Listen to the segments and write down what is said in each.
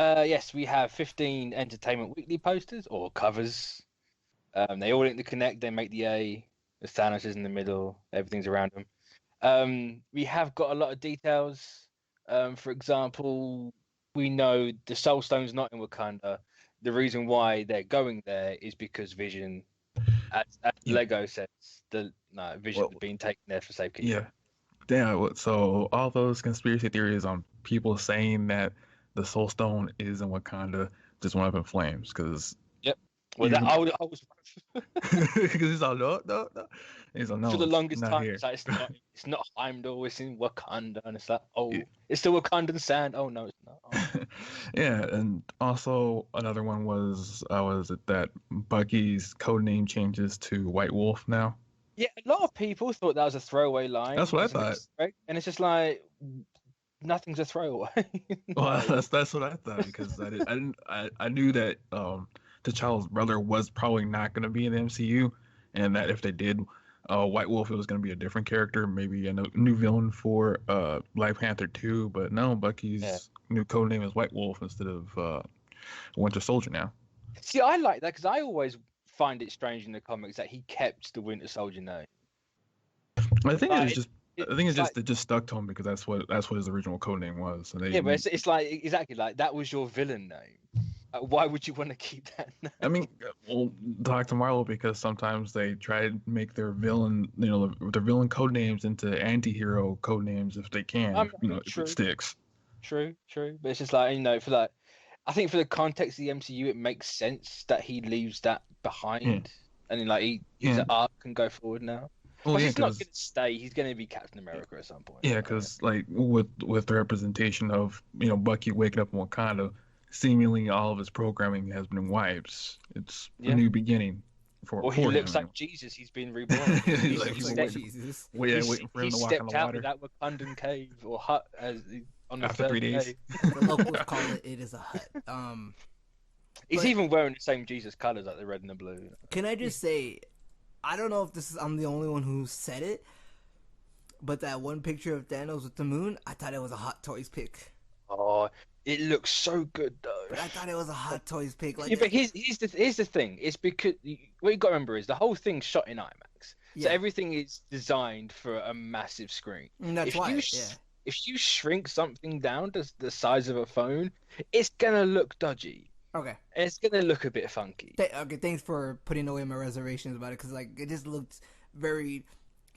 Yes, we have 15 Entertainment Weekly posters or covers. They all interconnect. They make the A. The Thanos is in the middle. Everything's around them. We have got a lot of details. For example, we know the Soul Stone's not in Wakanda. The reason why they're going there is because Vision, as Yeah. Lego says, Vision Well, has been taken there for safekeeping. yeah. Yeah. So all those conspiracy theories on people saying that the Soul Stone is in Wakanda just went up in flames because Yep. Well, that even I was because he's all no. He's all for no, the it's longest not time. here. It's like it's not Heimdall. It's in Wakanda, and it's like, Yeah. oh, it's the Wakandan sand. Oh no, it's not. Oh. Yeah, and also another one was it that Bucky's code name changes to White Wolf now? Yeah, a lot of people thought that was a throwaway line That's what I as an thought. Easter egg, and it's just like nothing's a throwaway. Well, Like, that's what I thought because I knew that T'Challa's brother was probably not going to be in the MCU, and that if they did, White Wolf it was going to be a different character, maybe a new villain for Black Panther 2. But no, yeah. Bucky's new code name is White Wolf instead of Winter Soldier now. See, I like that because I always find it strange in the comics that he kept the Winter Soldier name. I think Like, it's just. I think it's just it just stuck to him because that's what his original code name was. And they, yeah, but it's like exactly like that was your villain name. Why would you want to keep that name? I mean, we'll talk to Marvel because sometimes they try to make their villain, their villain code names into anti-hero code names if they can, if True, it sticks. true. But it's just like for that. I think for the context of the MCU, it makes sense that he leaves that behind, Yeah. and then his Yeah. arc can go forward now. Well, But yeah, he's not because going to stay. He's going to be Captain America at some point. yeah, because like with the representation of Bucky waking up in Wakanda, seemingly all of his programming has been wiped. It's a new beginning for he him. looks like Jesus. He's been reborn. He's like Looks he's like waiting, Jesus. waiting for him to walk on stepped the out of water that Wakandan cave or hut on the after third 3 days. day. The locals call it is a hut. He's But- even wearing the same Jesus colors, like the red and the blue. Can I just say, I don't know if I'm the only one who said it, but that one picture of Thanos with the moon, I thought it was a Hot Toys pick. Oh, it looks so good though. But I thought it was a Hot Toys pick. Like, Yeah, but here's the thing. It's because what you got to remember is the whole thing's shot in IMAX, so Yeah. everything is designed for a massive screen. And that's why. If you shrink something down to the size of a phone, it's gonna look dodgy. Okay. It's gonna look a bit funky. Okay. Thanks for putting away my reservations about it, because it just looked very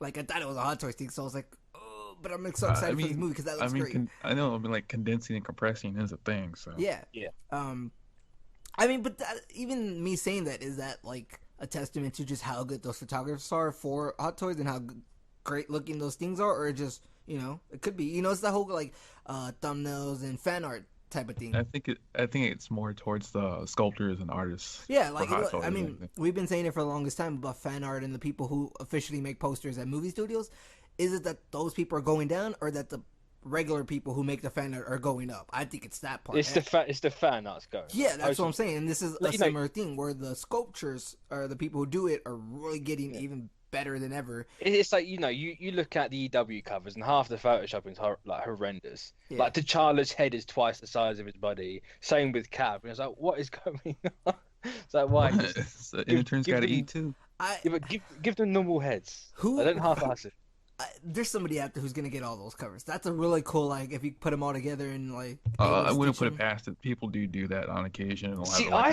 I thought it was a Hot Toys thing. So I was like, oh, but I'm so excited for this movie because that looks great. I know. Like condensing and compressing is a thing. So Yeah. Yeah. But even me saying that, is that a testament to just how good those photographers are for Hot Toys and how great looking those things are, or just it could be it's the whole thumbnails and fan art type of thing. I think it's more towards the sculptors and artists. Yeah, for Hot Toys, I mean, we've been saying it for the longest time about fan art and the people who officially make posters at movie studios. Is it that those people are going down, or that the regular people who make the fan art are going up? I think it's that part. It's the fan art's going. Yeah, that's what I'm saying. And this is a You know- similar thing where the sculptures or the people who do it are really getting even better than ever. It's like you look at the EW covers and half the photoshopping is horrendous. Yeah. Like T'Challa's head is twice the size of his body. Same with Cap. And it's like, what is going on? It's like, why? Interns give got to them- eat too. Yeah, but give them normal heads. Who- I don't half-ass it. There's somebody out there who's gonna get all those covers. That's a really cool, if you put them all together and I wouldn't put stitch it past it. People do that on occasion. And See, I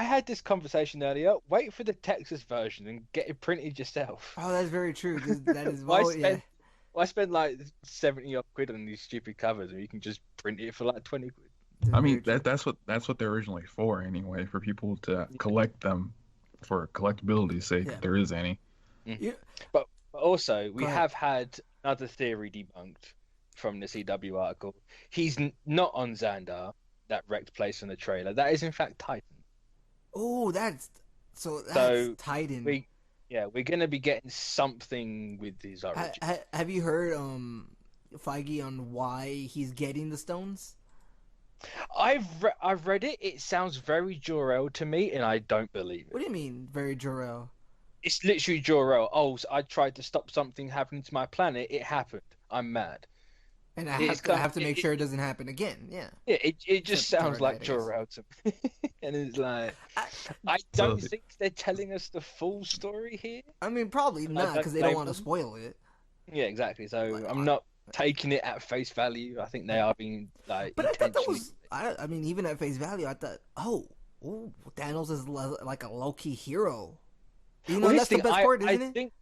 had this conversation earlier. Wait for the Texas version and get it printed yourself. Oh, that's very true. That is Why spend like 70 odd quid on these stupid covers when you can just print it for like 20 quid? I mean, that's what they're originally for anyway, for people to collect them for collectability's sake, if there is any. Yeah. But also, we Go ahead. have had another theory debunked from the CW article. He's not on Xandar, that wrecked place in the trailer. That is in fact Titan. Oh, that's Titan. We're gonna be getting something with his origin. Have you heard Feige on why he's getting the stones? I've read it. It sounds very Jor-El to me, and I don't believe it. What do you mean, very Jor-El? It's literally Jor-El. Oh, so I tried to stop something happening to my planet. It happened. I'm mad. And it's I kind have of, to make sure it doesn't happen again. Yeah. yeah, it just Except sounds Dark like Knight, I Joe guess. Rogan. And it's like, I, I So don't think they're telling us the full story here. I mean, probably And I not don't because they don't blame want to them. spoil it. Yeah, exactly. So Like, I'm not taking it at face value. I think they are being like but I thought that intentionally. was. I mean, even at face value, I thought, oh, Thanos is like a low key hero. You know, Well, here's that's the thing, best part, isn't it?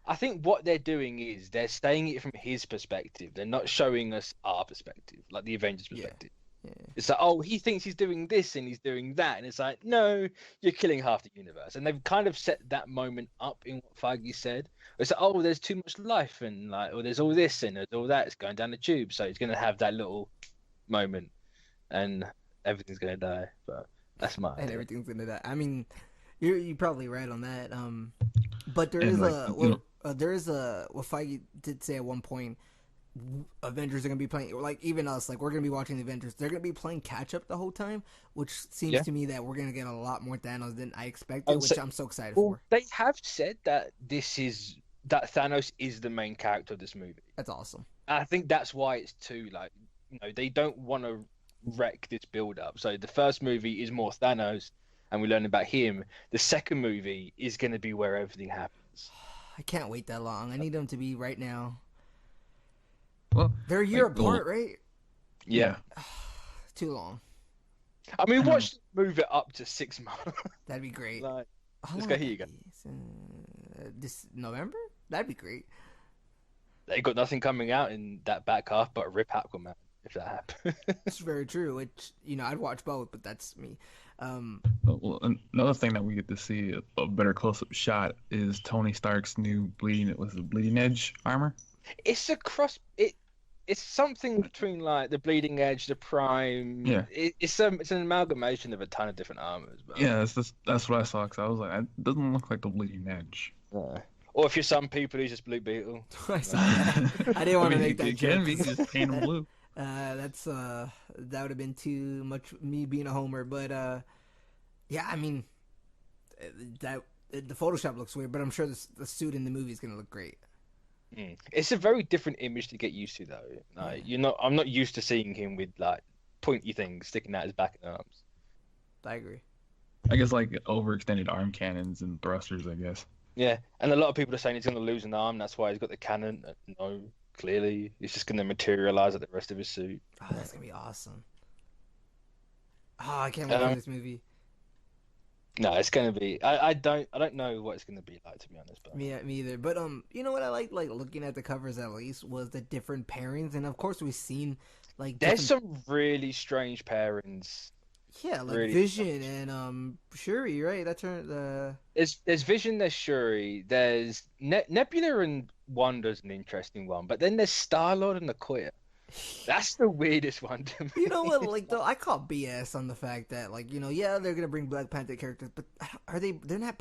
I think what they're doing is they're staying it from his perspective. They're not showing us our perspective, like the Avengers Yeah. perspective. Yeah. It's like, oh, he thinks he's doing this and he's doing that, and it's like, no, you're killing half the universe. And they've kind of set that moment up in what Feige said. It's like, oh, there's too much life, and like, oh, there's all this and there's all that. It's going down the tube, so it's going to have that little moment, and everything's going to die. But that's my And idea. everything's into that. I mean, you're probably right on that. But there And, is like, there is a what Feige did say at one point. Avengers are gonna be playing, like even us, like we're gonna be watching the Avengers. They're gonna be playing catch up the whole time, which seems to me that we're gonna get a lot more Thanos than I expected, which I'm so excited for. They have said that that Thanos is the main character of this movie. That's awesome. I think that's why it's too like, they don't want to wreck this build up. So the first movie is more Thanos and we learn about him. The second movie is going to be where everything happens. I can't wait that long. I need them to be right now. Well, They're a year apart, right? Yeah. Too long. I mean, watch move it up to 6 months. That'd be great. Like, How let's long go. would Here you that go. be? This November? That'd be great. They got nothing coming out in that back half but rip Aquaman if that happens. It's very true. Which I'd watch both, but that's me. well, another thing that we get to see a better close-up shot is Tony Stark's new bleeding edge armor. It's a cross. It's something between like the bleeding edge, the prime. Yeah. It's an amalgamation of a ton of different armors. But... Yeah, that's what I saw. Cause I was like, it doesn't look like the bleeding edge. Yeah. Or if you're some people who's just Blue Beetle. I saw that. I didn't want to make that it joke. can be just paint them blue. That's that would have been too much me being a homer, but yeah, I mean the Photoshop looks weird, but I'm sure the suit in the movie is gonna look great. It's a very different image to get used to, though. Like, I'm not used to seeing him with like pointy things sticking out his back and arms. I agree. I guess like overextended arm cannons and thrusters. I guess. Yeah, and a lot of people are saying he's going to lose an arm. That's why he's got the cannon. No, clearly, it's just going to materialize at the rest of his suit. Oh, that's gonna be awesome. Oh, I can't wait for this movie. No, it's going to be. I don't know what it's going to be like, to be honest. But Me either. But you know what I like looking at the covers at least was the different pairings, and of course we've seen like there's some really strange pairings. Yeah, like really Vision and Shuri, right? That's her. There's Vision, there's Shuri, there's Nebula and Wanda's an interesting one, but then there's Star-Lord and Okoye. That's the weirdest one to me. You know what? Like, though, I call BS on the fact that, like, yeah, they're gonna bring Black Panther characters, but are they? They're not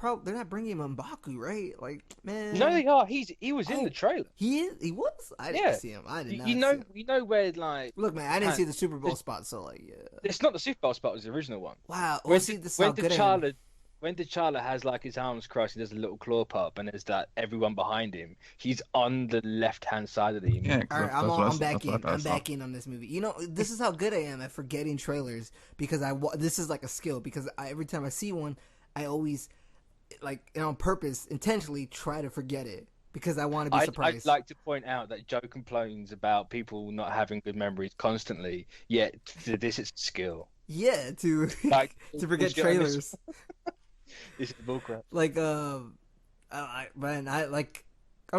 bringing M'Baku, right? Like, man. No, they are. He was in the trailer. He is. He was. I didn't see him. I did not. See him. You know where like. Look, man, I didn't see the Super Bowl spot, so like, yeah. It's not the Super Bowl spot. It was the original one. Wow. When T'Challa has like his arms crossed, he does a little claw pop, and there's that everyone behind him. He's on the left-hand side of the image. Yeah, all right, I'm back in. I'm back in on this movie. You know, this is how good I am at forgetting trailers because this is like a skill because every time I see one, I always on purpose, intentionally try to forget it because I want to be surprised. I'd like to point out that Joe complains about people not having good memories constantly, yet to this it's a skill. Yeah, to forget trailers. This is bullcrap. Like, I'm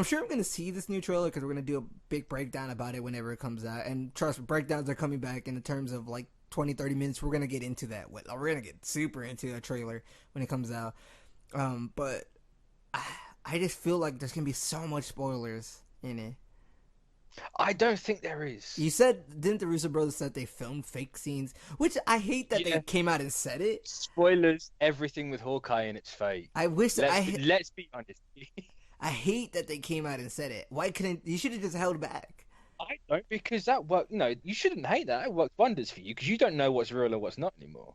sure I'm gonna see this new trailer because we're gonna do a big breakdown about it whenever it comes out. And trust me, breakdowns are coming back in the terms of like 20-30 minutes. We're gonna get into that. We're gonna get super into a trailer when it comes out. But I just feel like there's gonna be so much spoilers in it. I don't think there is. You said, didn't the Russo brothers said they filmed fake scenes? Which I hate that they came out and said it. Spoilers, everything with Hawkeye and it's fake. I wish let's be honest. I hate that they came out and said it. Why couldn't you should have just held back? I don't, because that worked. You shouldn't hate that. It worked wonders for you because you don't know what's real or what's not anymore.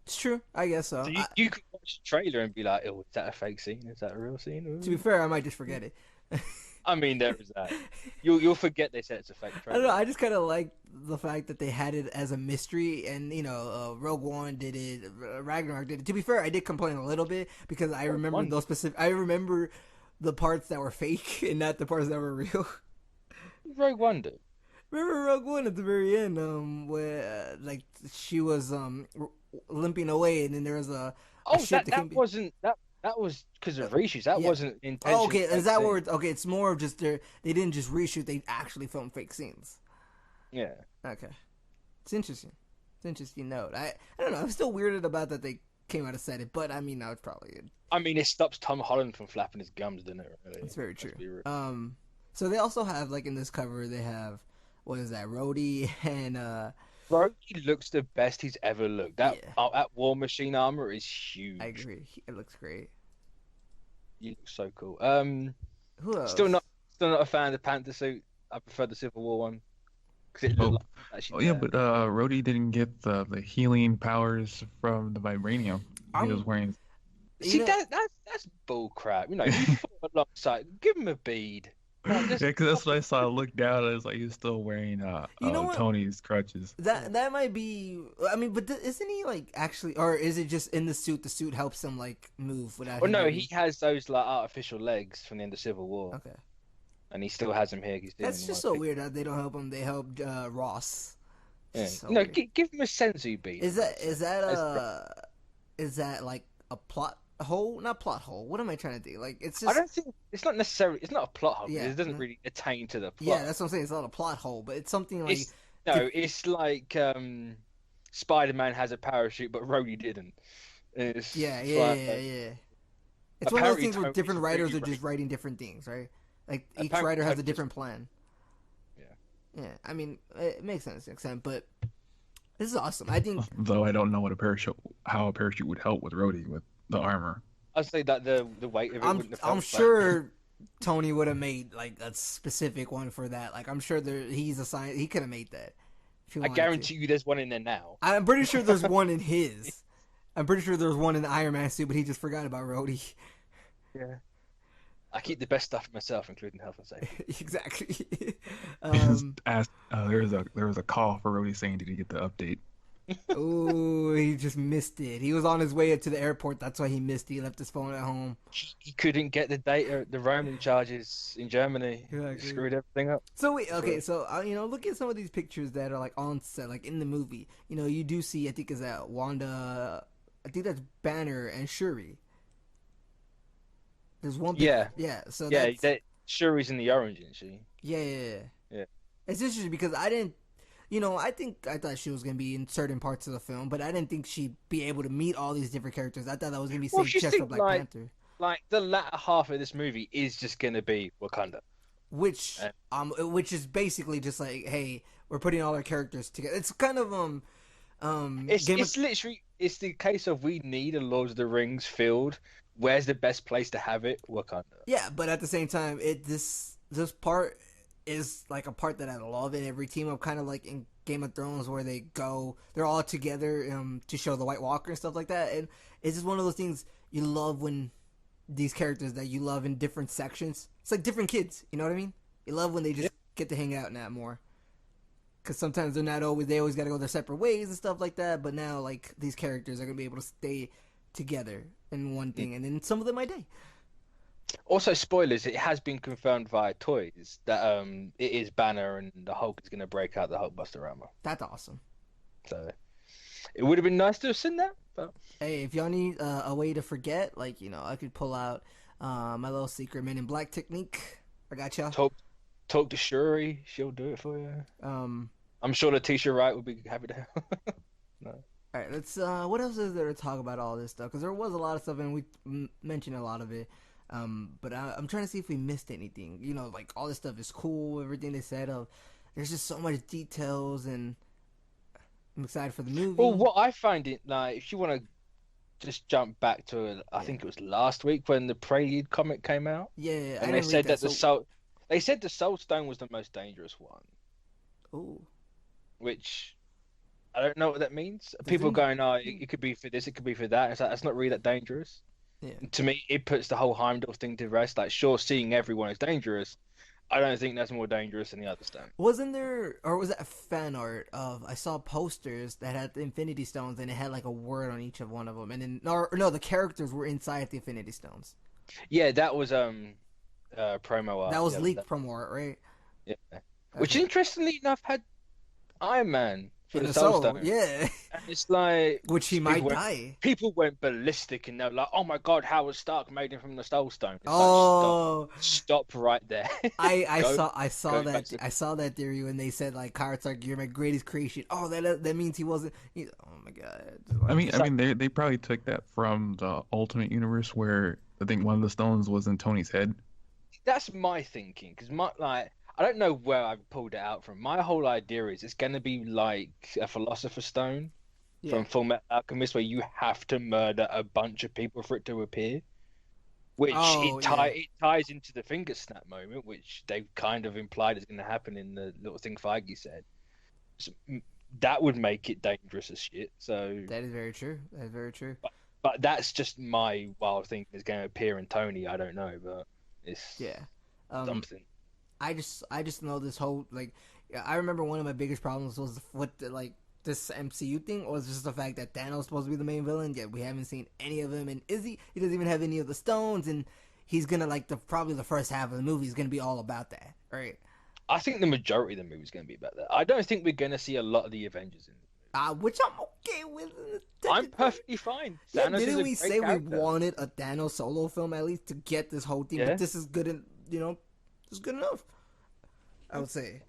It's true. I guess so. You could watch the trailer and be like, "Oh, is that a fake scene? Is that a real scene?" Ooh. To be fair, I might just forget it. I mean, there is that. You'll forget they said it's a fake I don't know. trailer. I just kind of like the fact that they had it as a mystery, and Rogue One did it, Ragnarok did it. To be fair, I did complain a little bit because I remember those specific. I remember the parts that were fake and not the parts that were real. Rogue One did. Remember Rogue One at the very end, where like she was limping away, and then there was a ship that wasn't that. That was because of reshoots. That wasn't intentional. Oh, okay, is that where? Okay, it's more of just they didn't just reshoot; they actually filmed fake scenes. Yeah. Okay, it's interesting. It's an interesting note. I don't know. I'm still weirded about that they came out and said it, but I mean, now it's probably good. I mean, it stops Tom Holland from flapping his gums, doesn't it? Really? That's very true. So they also have like in this cover they have what is that? Rhodey and Rhodey looks the best he's ever looked. That War Machine armor is huge. I agree. It looks great. You look so cool. Who else? Still not a fan of the Panther suit. I prefer the Civil War one. It looked but Rhodey didn't get the healing powers from the vibranium he was wearing. See, that's bull crap. You fought alongside. Give him a bead. Yeah, because that's what I saw. I looked down and it's like he's still wearing Tony's crutches. That might be. I mean, but isn't he like actually, or is it just in the suit? The suit helps him like move without. Well, no, he has those like artificial legs from the end of Civil War. Okay. And he still has them here. That's just so weird that they don't help him. They helped Ross. Yeah. So give him a senzu bead. Is that like a plot hole? Not plot hole. What am I trying to do? Like it's just. I don't think it's not necessarily. It's not a plot hole. Yeah, it doesn't really attain to the plot. Yeah, that's what I'm saying. It's not a plot hole, but it's something like. It's like Spider-Man has a parachute, but Rhodey didn't. Yeah. It's one of those things where different writers are just writing different things, right? Like each writer has a different plan. Yeah. I mean, it makes sense, but this is awesome. I think. Though I don't know how a parachute would help with Rhodey with the armor. I'd say that the weight of it wouldn't have I'm sure Tony would have made like a specific one for that. Like I'm sure he's assigned. He could have made that. I guarantee you, there's one in there now. I'm pretty sure there's one in his. I'm pretty sure there's one in the Iron Man suit, but he just forgot about Rhodey. Yeah. I keep the best stuff for myself, including health and safety. Exactly. There was a call for Rhodey saying, "Did he get the update?" Oh, he just missed it. He was on his way to the airport. That's why he missed it. He left his phone at home. He couldn't get the data, the roaming charges in Germany. Yeah, screwed everything up. So wait, okay. So look at some of these pictures that are like on set, like in the movie. You do see. I think is that Wanda. I think that's Banner and Shuri. There's one. Yeah. So Shuri's in the orange, isn't she? Yeah. It's interesting because I didn't. I thought she was gonna be in certain parts of the film, but I didn't think she'd be able to meet all these different characters. I thought that was gonna be the same just for Black Panther. Like the latter half of this movie is just gonna be Wakanda, which is basically just like, hey, we're putting all our characters together. It's kind of it's the case of we need a Lord of the Rings field. Where's the best place to have it? Wakanda. Yeah, but at the same time, this part is like a part that I love in every team up, kind of like in Game of Thrones where they're all together to show the White Walker and stuff like that. And it's just one of those things you love when these characters that you love in different sections. It's like different kids, you know what I mean? You love when they just get to hang out in that more. Because sometimes they always got to go their separate ways and stuff like that. But now, like, these characters are going to be able to stay together in one thing. And then some of them might die. Also, spoilers, it has been confirmed via toys that it is Banner and the Hulk is going to break out the Hulkbuster armor. That's awesome. So, it would have been nice to have seen that. But... Hey, if y'all need a way to forget, like, I could pull out my little secret Men in Black technique. I got y'all. Talk to Shuri. She'll do it for you. I'm sure Letitia Wright would be happy to help. No. All right, let's. What else is there to talk about all this stuff? Because there was a lot of stuff, and we mentioned a lot of it. But I'm trying to see if we missed anything. Like all this stuff is cool. Everything they said. There's just so much details, and I'm excited for the movie. Well, what I find it like, if you want to just jump back to, I think it was last week when the Prelude comic came out. Yeah, and they said that they said the Soul Stone was the most dangerous one. Ooh. Which I don't know what that means. People going, it could be for this, it could be for that. It's like, that's not really that dangerous. Yeah. To me, it puts the whole Heimdall thing to rest. Like, sure, seeing everyone is dangerous, I don't think that's more dangerous than the other stone. Wasn't there, or was that fan art of? I saw posters that had the Infinity Stones, and it had like a word on each of one of them, and then or no, the characters were inside the Infinity Stones. Yeah, that was promo art. That was Yeah, leaked promo art, right? yeah. Which Okay. interestingly enough had Iron Man for In the the Soul soul, Stone. yeah. And it's like Which he might die. People went ballistic and they're like, "Oh my God, Howard Stark made him from the Soul Stone." It's Oh, like, stop right there. I Go- saw go back that to- I saw that theory when they said like Howard Stark, you're my greatest creation. Oh, that means he wasn't. Oh my god. I mean, they probably took that from the Ultimate Universe where I think one of the stones was in Tony's head. That's my thinking, because I don't know where I pulled it out from. My whole idea is it's going to be like a Philosopher's Stone from Fullmetal Alchemist, where you have to murder a bunch of people for it to appear. Which it ties into the finger snap moment, which they've kind of implied is going to happen in the little thing Feige said. So, that would make it dangerous as shit. So that is very true. That is very true. But that's just my wild thing is going to appear in Tony. I don't know, but it's something. I just know this whole like I remember one of my biggest problems was with this MCU thing was just the fact that Thanos was supposed to be the main villain, yet we haven't seen any of him. And he doesn't even have any of the stones, and he's gonna probably the first half of the movie is gonna be all about that, right? I think the majority of the movie is going to be about that. I don't think we're going to see a lot of the Avengers in it. Which I'm okay with. I'm perfectly fine. Yeah, Thanos didn't is a we great say character. we wanted a Thanos solo film at least to get this whole thing? Yeah. But this is good, and it's good enough. I would say.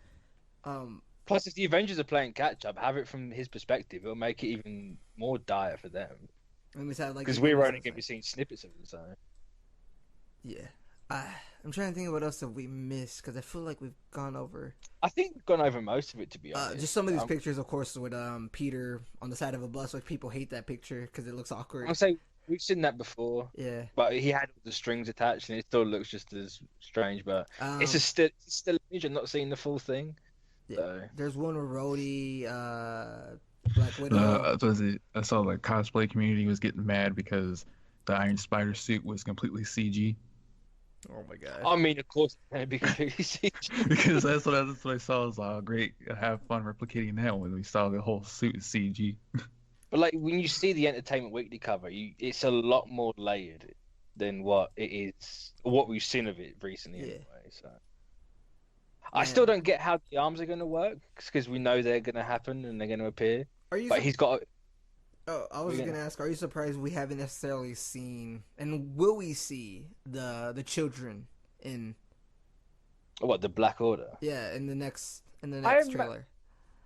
Plus, if the Avengers are playing catch up, have it from his perspective. It'll make it even more dire for them. Because we're only going to be seeing snippets of it. So yeah, I'm trying to think of what else have we missed because I feel like we've gone over. I think we've gone over most of it, to be honest. Just some of these pictures, of course, with Peter on the side of a bus. Like people hate that picture because it looks awkward. I'll say we've seen that before. Yeah, but he had the strings attached, and it still looks just as strange. But it's still an image. I'm not seeing the full thing. Yeah. So. There's one with Rhodey, Black Widow. I saw the cosplay community was getting mad because the Iron Spider suit was completely CG. Oh my god! I mean, of course, it's going to be completely CG. Because that's what I saw. Was great. Have fun replicating that when we saw the whole suit CG. But like when you see the Entertainment Weekly cover, it's a lot more layered than what it is, what we've seen of it recently. Yeah. Anyway, so I still don't get how the arms are going to work because we know they're going to happen and they're going to appear. He's got. Oh, I was going to ask, are you surprised we haven't necessarily seen, and will we see the children in? What, the Black Order? Yeah, in the next trailer.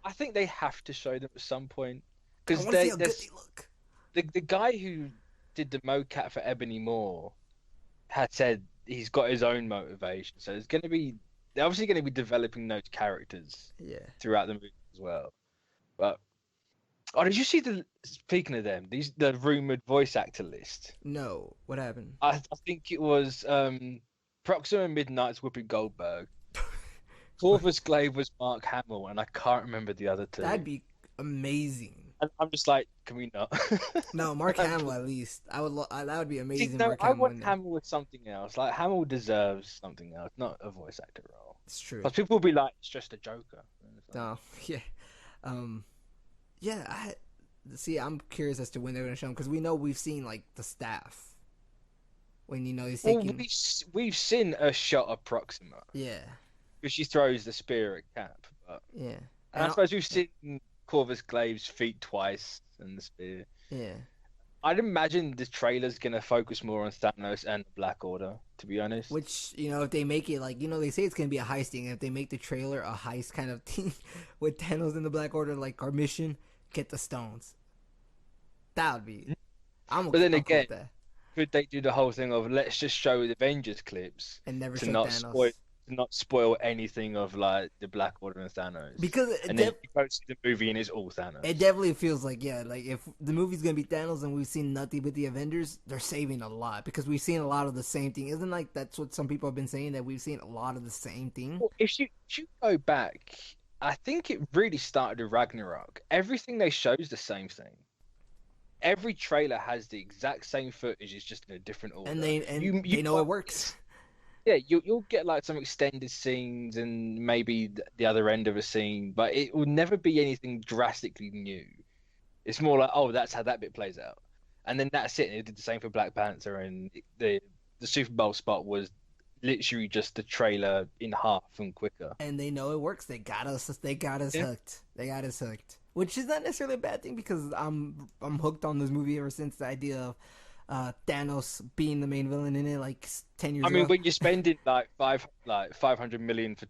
I think they have to show them at some point I want to see how good they look. The guy who did the mocap for Ebony Moore had said he's got his own motivation, so they're obviously going to be developing those characters throughout the movie as well. But did you see speaking of them, the rumored voice actor list? No, what happened? I think it was Proxima Midnight's Whoopi Goldberg. Corvus Glaive was Mark Hamill, and I can't remember the other two. That'd be amazing. And I'm just like, can we not? No, Mark Hamill at least. That would be amazing. I want Hamill with something else. Like Hamill deserves something else, not a voice actor role. It's true. Because people will be like, it's just a Joker. No, yeah, yeah. I'm curious as to when they're going to show him because we know we've seen like the staff. When he's taking. We've seen a shot of Proxima. Yeah. Because she throws the spear at Cap. But... Yeah. And I suppose we've seen Corvus Glaive's feet twice and the spear. Yeah. I'd imagine the trailer's gonna focus more on Thanos and the Black Order, to be honest. Which, if they make it like, they say it's gonna be a heist thing. If they make the trailer a heist kind of thing with Thanos and the Black Order, like our mission, get the stones. That would be. But then again, could they do the whole thing of let's just show the Avengers clips and never to show not Thanos? Not spoil anything of like the Black Order and Thanos, because then you go see the movie and it's all Thanos. It definitely feels like like if the movie's gonna be Thanos and we've seen nothing but the Avengers, they're saving a lot because we've seen a lot of the same thing. Isn't like that's what some people have been saying, that we've seen a lot of the same thing? Well, if you go back, I think it really started with Ragnarok. Everything they show is the same thing. Every trailer has the exact same footage, it's just in a different order. And they know it works. Yeah, you'll get like some extended scenes and maybe the other end of a scene, but it will never be anything drastically new. It's more like, oh, that's how that bit plays out, and then that's it. And it did the same for Black Panther, and the Super Bowl spot was literally just the trailer in half and quicker. And they know it works. They got us. They got us hooked. They got us hooked, which is not necessarily a bad thing because I'm hooked on this movie ever since the idea of Thanos being the main villain in it, like 10 years I ago. mean, when you're spending like 500 million for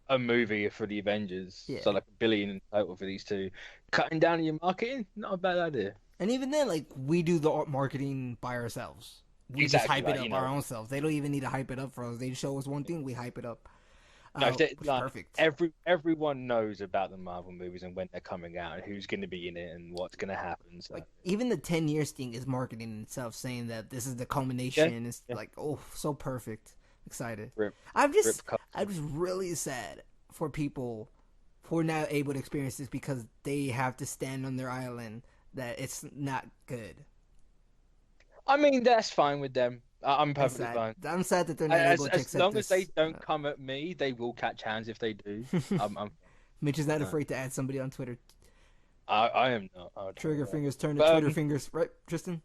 a movie for the Avengers, Yeah. so like $1 billion in total for these two, cutting down on your marketing, not a bad idea. And even then, like, we do the marketing by ourselves. We just Exactly, hype it like, up our own selves. They don't even need to hype it up for us. They show us one thing, we hype it up. No, like, perfect. Everyone knows about the Marvel movies and when they're coming out and who's going to be in it and what's going to happen. So. Like even the 10 years thing is marketing in itself, saying that this is the culmination. Yeah, It's like, oh, so perfect. Excited. Rip I'm just really sad for people who are not able to experience this because they have to stand on their island. That it's not good. I mean, that's fine with them. I'm perfectly fine. I'm sad that they're not able to accept this. As long as they don't come at me, they will catch hands if they do. Mitch is not afraid to add somebody on Twitter. I am not. Trigger fingers turn to Twitter fingers, right, Tristan?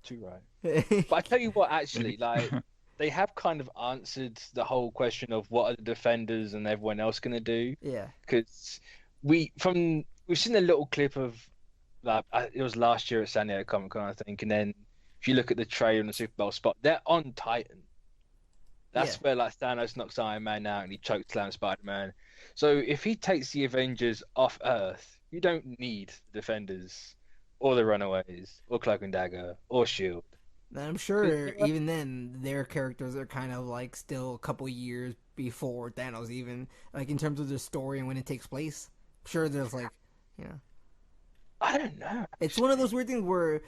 Too right. But I tell you what, actually, like they have kind of answered the whole question of what are the Defenders and everyone else going to do. Yeah. Because we've seen a little clip of like it was last year at San Diego Comic Con, I think, and then if you look at the trailer and the Super Bowl spot, they're on Titan. That's where like Thanos knocks Iron Man out and he chokes down Spider-Man. So if he takes the Avengers off Earth, you don't need the Defenders or the Runaways or Cloak and Dagger or Shield. I'm sure even then their characters are kind of like still a couple years before Thanos, even like in terms of their story and when it takes place. I'm sure there's like, you know. I don't know. Actually. It's one of those weird things where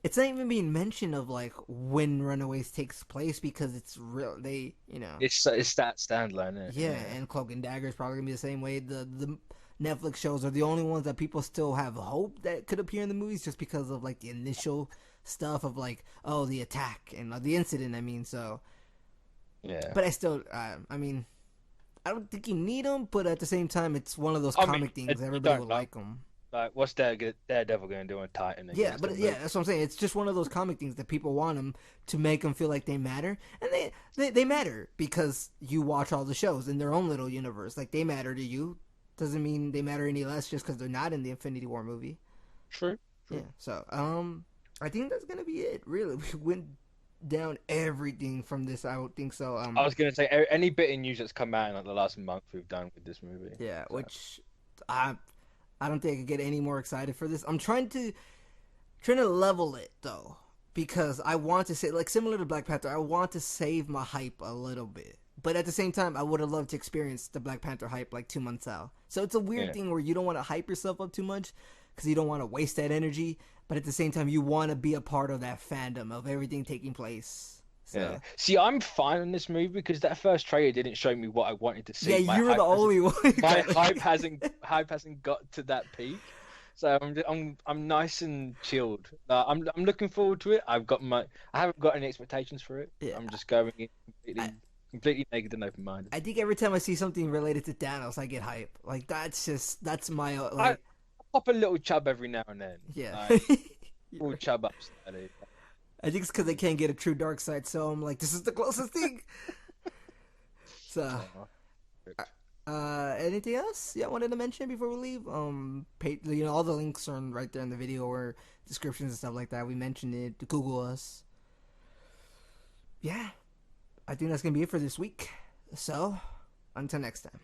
it's not even being mentioned of like when Runaways takes place because it's real. They, you know, it's that standalone. Yeah, and Cloak and Dagger is probably gonna be the same way. The Netflix shows are the only ones that people still have hope that could appear in the movies just because of like the initial stuff of like, oh, the attack and the incident. I mean, so yeah. But I still, I mean, I don't think you need them, but at the same time, it's one of those comic things. Everybody would like them. Like, what's Daredevil going to do on Titan? Yeah, but that's what I'm saying. It's just one of those comic things that people want them to make them feel like they matter, and they matter because you watch all the shows in their own little universe. Like they matter to you. Doesn't mean they matter any less just because they're not in the Infinity War movie. True. Yeah. So I think that's gonna be it. Really, we went down everything from this. I would think so. I was gonna say any bit of news that's come out in like the last month we've done with this movie. Yeah, so. Which I don't think I could get any more excited for this. I'm trying to level it though, because I want to say, like similar to Black Panther, I want to save my hype a little bit. But at the same time, I would have loved to experience the Black Panther hype like 2 months out. So it's a weird thing where you don't want to hype yourself up too much because you don't want to waste that energy. But at the same time, you want to be a part of that fandom of everything taking place. So. Yeah. See, I'm fine on this movie because that first trailer didn't show me what I wanted to see. Yeah, you were the only one. My hype hasn't got to that peak, so I'm nice and chilled. I'm looking forward to it. I haven't got any expectations for it. Yeah. I'm just going in completely naked and open minded. I think every time I see something related to Thanos, I get hype. Like that's my like. I pop a little chub every now and then. Yeah. Full chub up slightly. I think it's because they can't get a true dark side, so I'm like, this is the closest thing. So, anything else you wanted to mention before we leave? All the links are right there in the video or descriptions and stuff like that. We mentioned it. Google us. Yeah, I think that's gonna be it for this week. So, until next time.